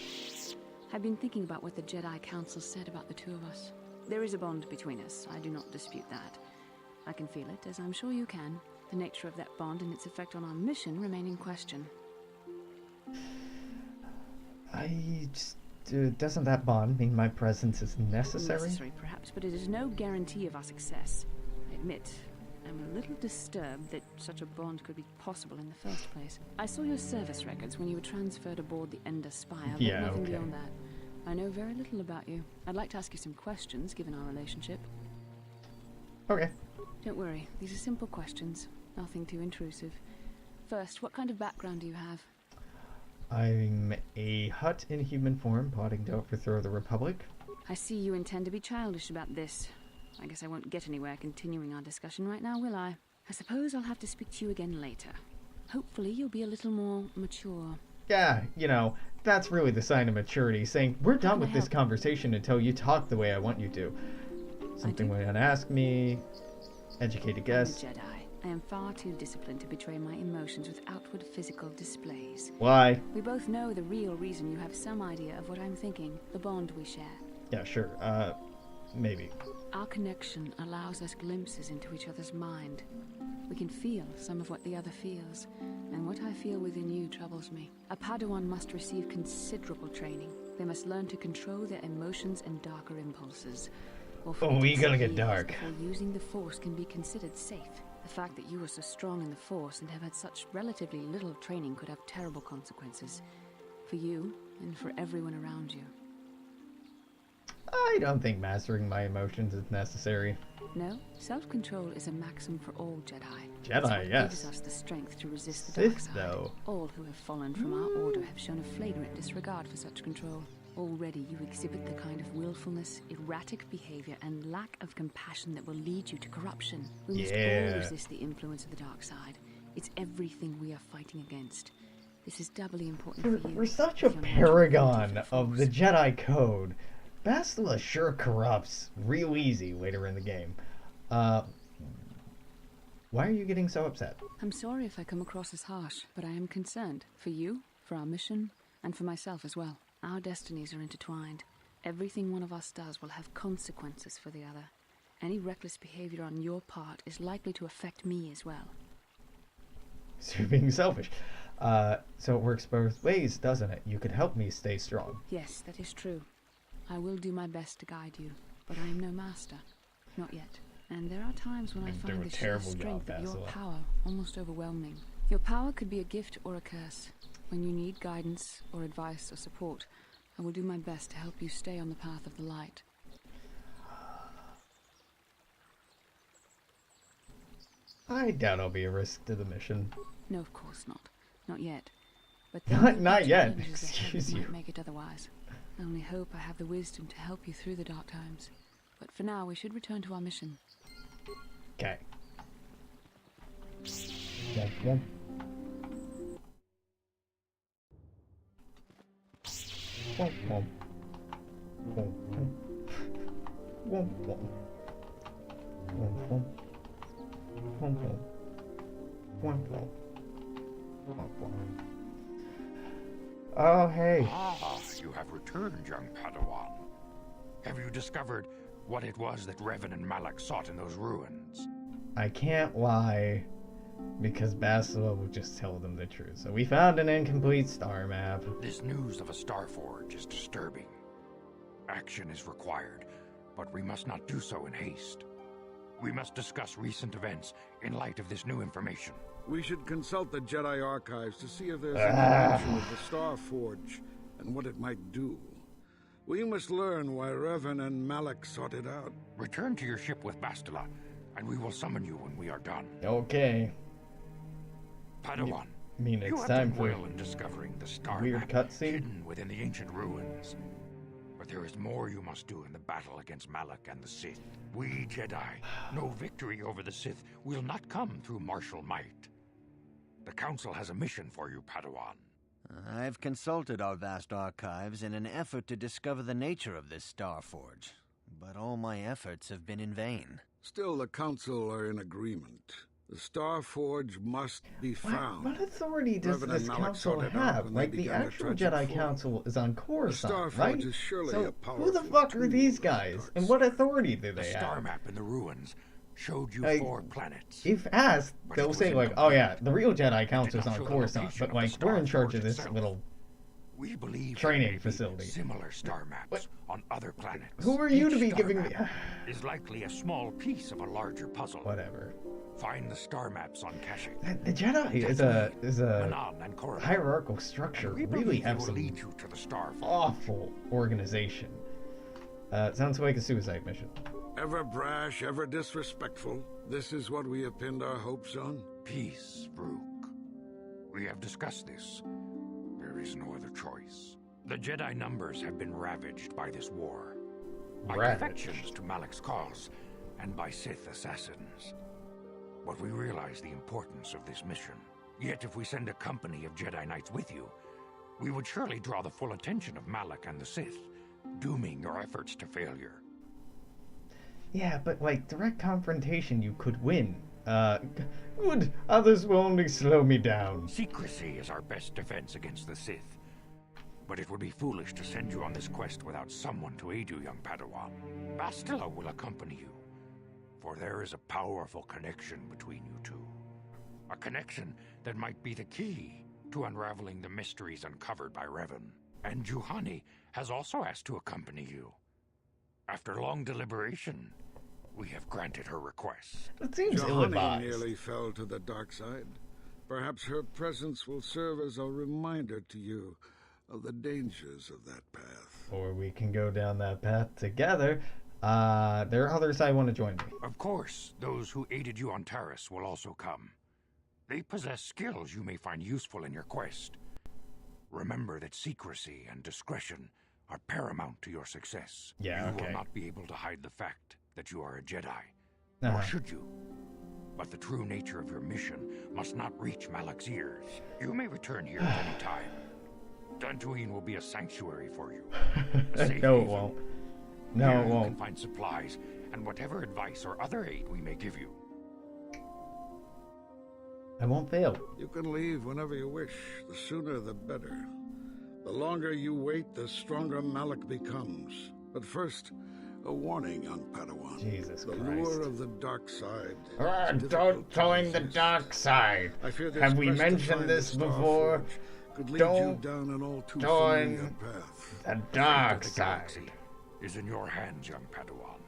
I've been thinking about what the Jedi Council said about the two of us. There is a bond between us. I do not dispute that. I can feel it, as I'm sure you can. The nature of that bond and its effect on our mission remain in question. Doesn't that bond mean my presence is necessary? Necessary, perhaps, but it is no guarantee of our success. I admit, I'm a little disturbed that such a bond could be possible in the first place. I saw your service records when you were transferred aboard the Ender Spire, but nothing beyond that. I know very little about you. I'd like to ask you some questions, given our relationship. Okay. Don't worry, these are simple questions. Nothing too intrusive. First, what kind of background do you have? I'm a Hutt in human form, plotting to overthrow the Republic. I see you intend to be childish about this. I guess I won't get anywhere continuing our discussion right now, will I? I suppose I'll have to speak to you again later. Hopefully you'll be a little more mature. Yeah, you know, that's really the sign of maturity, saying, we're done with this conversation until you talk the way I want you to. Something you want to ask me, educated guess. I'm a Jedi. I am far too disciplined to betray my emotions with outward physical displays. Why? We both know the real reason you have some idea of what I'm thinking, the bond we share. Yeah, sure. Maybe. Our connection allows us glimpses into each other's mind. We can feel some of what the other feels, and what I feel within you troubles me. A Padawan must receive considerable training. They must learn to control their emotions and darker impulses. We gotta get dark. Before using the Force can be considered safe. The fact that you are so strong in the Force and have had such relatively little training could have terrible consequences. For you, and for everyone around you. I don't think mastering my emotions is necessary. No, self-control is a maxim for all Jedi. Jedi, yes. Gives us the strength to resist the Sith, dark side. though. All who have fallen from our order have shown a flagrant disregard for such control. Already you exhibit the kind of willfulness, erratic behavior, and lack of compassion that will lead you to corruption. We must all resist the influence of the dark side. It's everything we are fighting against. This is doubly important for you. We're such a paragon of the Jedi Code. Basilisk sure corrupts real easy later in the game. Why are you getting so upset? I'm sorry if I come across as harsh, but I am concerned. For you, for our mission, and for myself as well. Our destinies are intertwined. Everything one of us does will have consequences for the other. Any reckless behavior on your part is likely to affect me as well. So you're being selfish. So it works both ways, doesn't it? You could help me stay strong. Yes, that is true. I will do my best to guide you, but I am no master. Not yet. And there are times when I find the sheer strength of your power almost overwhelming. Your power could be a gift or a curse. When you need guidance or advice or support, I will do my best to help you stay on the path of the light. I doubt I'll be a risk to the mission. No, of course not. Not yet. But not yet. Excuse you. Might make it otherwise. I only hope I have the wisdom to help you through the dark times. But for now, we should return to our mission. Okay. Oh, hey. Ah, you have returned, young Padawan. Have you discovered what it was that Revan and Malak sought in those ruins? I can't lie, because Basila will just tell them the truth. So we found an incomplete star map. This news of a star forge is disturbing. Action is required, but we must not do so in haste. We must discuss recent events in light of this new information. We should consult the Jedi archives to see if there's any mention of the Star Forge and what it might do. We must learn why Revan and Malak sought it out. Return to your ship with Bastila, and we will summon you when we are done. Okay. Padawan, I mean, you it's have time done for well in discovering the star weird map cutscene. hidden within the ancient ruins. But there is more you must do in the battle against Malak and the Sith. We Jedi know victory over the Sith will not come through martial might. The Council has a mission for you, Padawan. I've consulted our vast archives in an effort to discover the nature of this Star Forge, but all my efforts have been in vain. Still, the Council are in agreement. The Star Forge must be found. What authority does Revan this and Malak council sought it out have? when they Like, the began their actual tragic Jedi fall. Council is on The Coruscant, Star right? Forge is surely So, a who the powerful fuck are tool these of the guys? dark And side. what authority do The they star have? map in the ruins showed you Like, 4 planets. If asked, But they'll it was say, like, oh incomplete. yeah, the real Jedi It Council did is not on show the Coruscant, location but, of the like, Star we're in charge Forge of this itself. little We believe training there may be facility. similar star maps on other planets. Who are you to Each be star giving me... map is likely a small piece of a larger puzzle. Whatever. Find the star maps on Kashyyyk. The Jedi is a Manan and Korriban. hierarchical structure. We Really believe they have will some lead you to the star Forge. awful organization. Sounds like a suicide mission. Ever brash, ever disrespectful. This is what we have pinned our hopes on. Peace, Rook. We have discussed this. There is no other choice. The Jedi numbers have been ravaged by this war. By Ravaged? defections to Malak's cause, and by Sith assassins. But we realize the importance of this mission. Yet if we send a company of Jedi Knights with you, we would surely draw the full attention of Malak and the Sith, dooming your efforts to failure. Yeah, but, like, direct confrontation you could win. Good. Others will only slow me down. Secrecy is our best defense against the Sith. But it would be foolish to send you on this quest without someone to aid you, young Padawan. Bastila will accompany you, for there is a powerful connection between you two. A connection that might be the key to unraveling the mysteries uncovered by Revan. And Juhani has also asked to accompany you. After long deliberation, we have granted her request. It seems Juhani ill-advised. nearly fell to the dark side. Perhaps her presence will serve as a reminder to you of the dangers of that path. Or we can go down that path together. There are others I want to join me. Of course, those who aided you on Taris will also come. They possess skills you may find useful in your quest. Remember that secrecy and discretion are paramount to your success. Yeah, You okay. will not be able to hide the fact that you are a Jedi. Uh-huh. Or should you? But the true nature of your mission must not reach Malak's ears. You may return here at any time. Dantooine will be a sanctuary for you. A safe No, it haven. won't. No, Here it you won't. can find supplies and whatever advice or other aid we may give you. I won't fail. You can leave whenever you wish. The sooner the better. The longer you wait, the stronger Malak becomes. But first, a warning on Padawan. Jesus the Christ. lure of the dark side. Don't join the dark side. I fear this Have we quest to mentioned find this the Star before? Forge could lead Don't you down an all too join familiar path. the The dark fate of the side. galaxy is in your hands, young Padawan.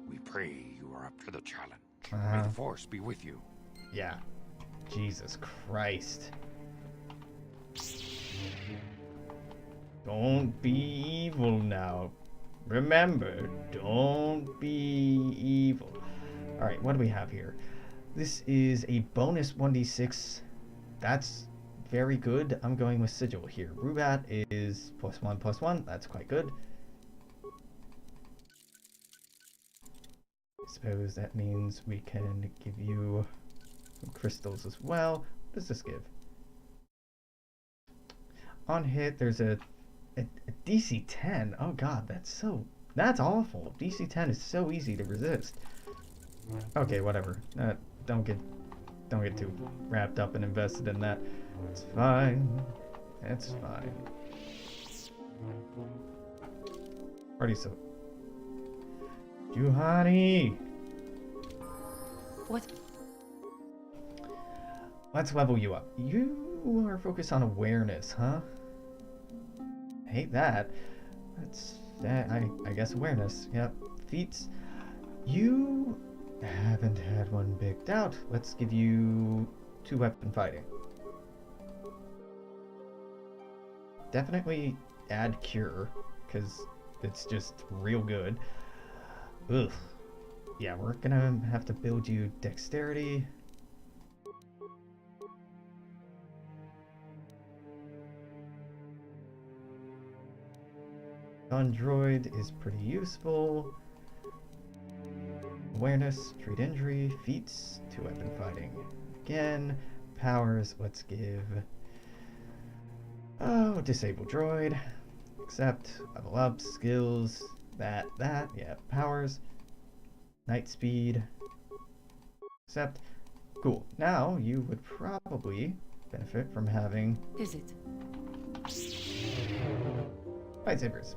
We pray you are up to the challenge. May Uh-huh. the Force be with you. Yeah. Jesus Christ. Don't be evil now. Remember, don't be evil. Alright, what do we have here? This is a bonus 1d6. That's very good. I'm going with Sigil here. Rubat is +1/+1. That's quite good. I suppose that means we can give you some crystals as well. What does this give? On hit, there's a DC 10. Oh god, that's awful. DC 10 is so easy to resist. Okay, whatever. Don't get too wrapped up and invested in that. It's fine. It's fine. Already so. Juhani! What? Let's level you up. You are focused on awareness, huh? Hate that. That's I guess awareness. Yep. Feats. You haven't had one picked out. Let's give you 2 weapon fighting. Definitely add cure, because it's just real good. Ugh. Yeah, we're gonna have to build you dexterity. Android is pretty useful. Awareness, treat injury, feats, 2 weapon fighting. Again, powers, let's give... Oh, disable droid. Accept, level up, skills, that, yeah, powers. Night speed. Accept. Cool. Now, you would probably benefit from having... Is it? lightsabers.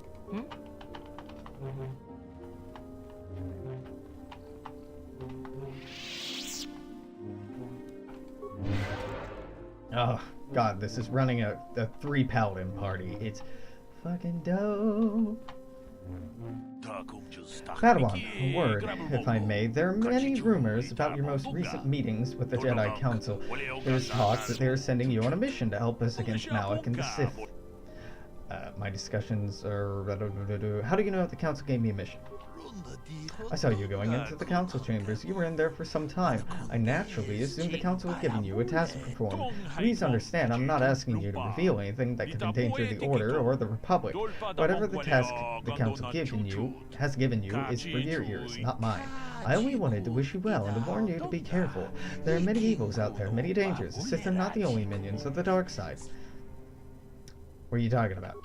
Oh, God, this is running a 3 paladin party. It's fucking dope. Padawan, a word, if I may. There are many rumors about your most recent meetings with the Jedi Council. There's talk that they are sending you on a mission to help us against Malak and the Sith. My discussions are... How do you know that the Council gave me a mission? I saw you going into the Council chambers. You were in there for some time. I naturally assumed the Council had given you a task to perform. Please understand, I'm not asking you to reveal anything that could endanger the Order or the Republic. Whatever the task the Council has given you is for your ears, not mine. I only wanted to wish you well and to warn you to be careful. There are many evils out there, many dangers. The Sith are not the only minions of the dark side. What are you talking about?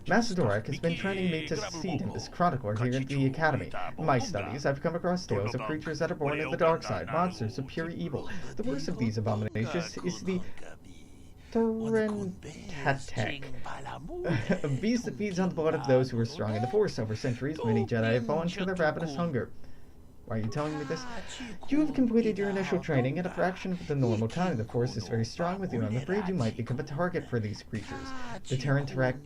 Master Dorak has been training me to succeed in this chronicler here at the Academy. In my studies, I've come across tales of creatures that are born in the dark side, monsters of pure evil. The worst of these abominations is the Torrentatek, a beast that feeds on the blood of those who are strong in the Force. Over centuries, many Jedi have fallen to their ravenous hunger. Why are you telling me this? You have completed your initial training in a fraction of the normal time. The Force is very strong with you. I'm afraid you might become a target for these creatures. The Torrentatek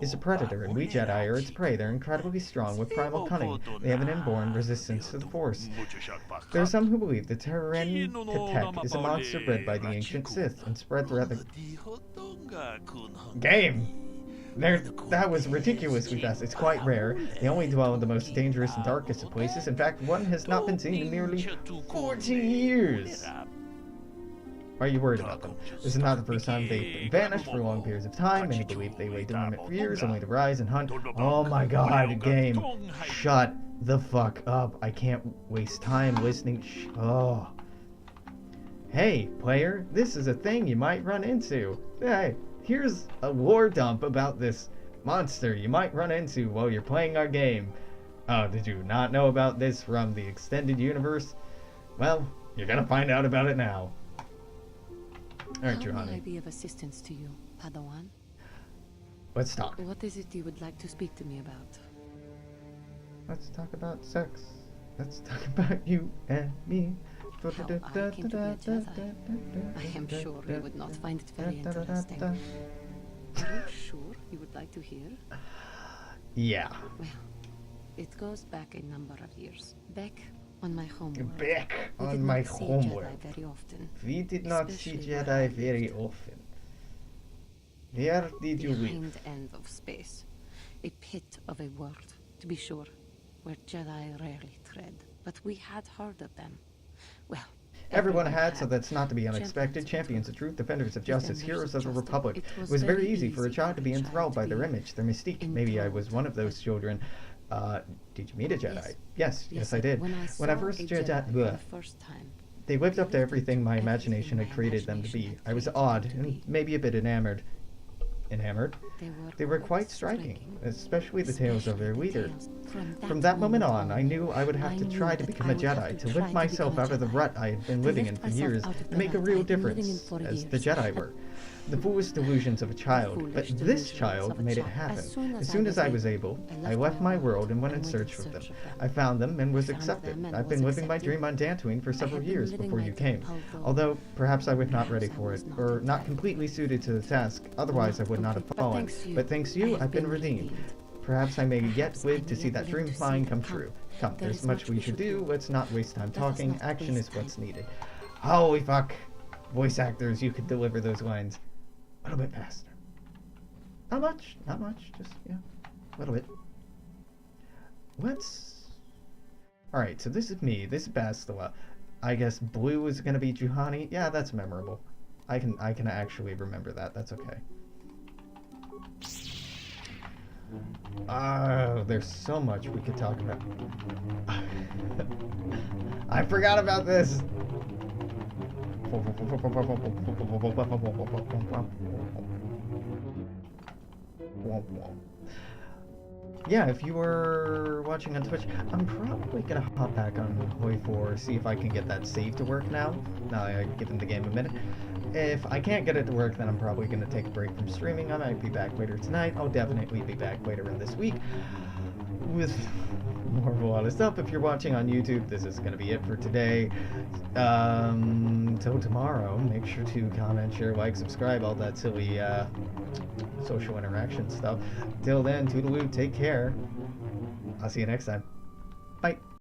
is a predator, and we Jedi are its prey. They're incredibly strong with primal cunning. They have an inborn resistance to the Force. There are some who believe the Torrentatek is a monster bred by the ancient Sith and spread throughout the game. That was ridiculously fast. It's quite rare. They only dwell in the most dangerous and darkest of places. In fact, one has not been seen in nearly 14 years. Are you worried about them? This is not the first time they've been vanished for long periods of time. Many believe they lay dormant for years, only to rise and hunt. Oh my god, game. Shut the fuck up. I can't waste time listening. Oh. Hey, player, this is a thing you might run into. Hey. Here's a lore dump about this monster you might run into while you're playing our game. Oh, did you not know about this from the extended universe? Well, you're gonna find out about it now. Alright, Juhani. How may I be of assistance to you, Padawan? Let's talk. What is it you would like to speak to me about? Let's talk about sex. Let's talk about you and me. How I came to be a Jedi. I am sure you would not find it very interesting. Are you sure you would like to hear? Yeah. Well, it goes back a number of years. Back on my homeworld. Back on my homeworld. Very often. We did not see Jedi very often. Where did you live? Behind the end of space. A pit of a world, to be sure, where Jedi rarely tread. But we had heard of them. Well, everyone had, so that's not to be unexpected. Champions of truth, defenders of justice, heroes of the Republic. It was very easy for a child to be enthralled by their image, their mystique. Maybe I was one of those children. Did you meet a Jedi? Yes, I did. When I first Jedi, they lived up to everything my imagination had created them to be. I was awed and maybe a bit enamored. They were quite striking, especially the tales of their leader. From that moment on, I knew I would have to try to become a Jedi, to lift myself out of the rut I had been living in for years, and make a real difference, as the Jedi were. The foolish delusions of a child, but this child made it happen. As soon as I was able, I left my world and went in search of them. I found them and was accepted. I've been living my dream on Dantooine for several years before you came. Although, perhaps I was not ready for it, or not completely suited to the task, otherwise I would not have fallen. But thanks to you, I've been redeemed. Perhaps I may yet live to see that dream of mine come true. Come, there's much we should do, let's not waste time talking, action is what's needed. Holy fuck! Voice actors, you could deliver those lines a little bit faster. Not much, not much. Just, yeah, a little bit. Let's... Alright, so this is me. This is Bastila. I guess blue is gonna be Juhani. Yeah, that's memorable. I can actually remember that. That's okay. Oh, there's so much we could talk about. I forgot about this. Yeah, if you were watching on Twitch, I'm probably gonna hop back on Hoi 4, see if I can get that save to work now that I've given the game a minute. If I can't get it to work, then I'm probably gonna take a break from streaming. I might be back later tonight. I'll definitely be back later in this week with more of a lot of stuff. If you're watching on YouTube, this is gonna be it for today. Till tomorrow, make sure to comment, share, like, subscribe, all that silly social interaction stuff. Till then, toodaloo, take care. I'll see you next time. Bye.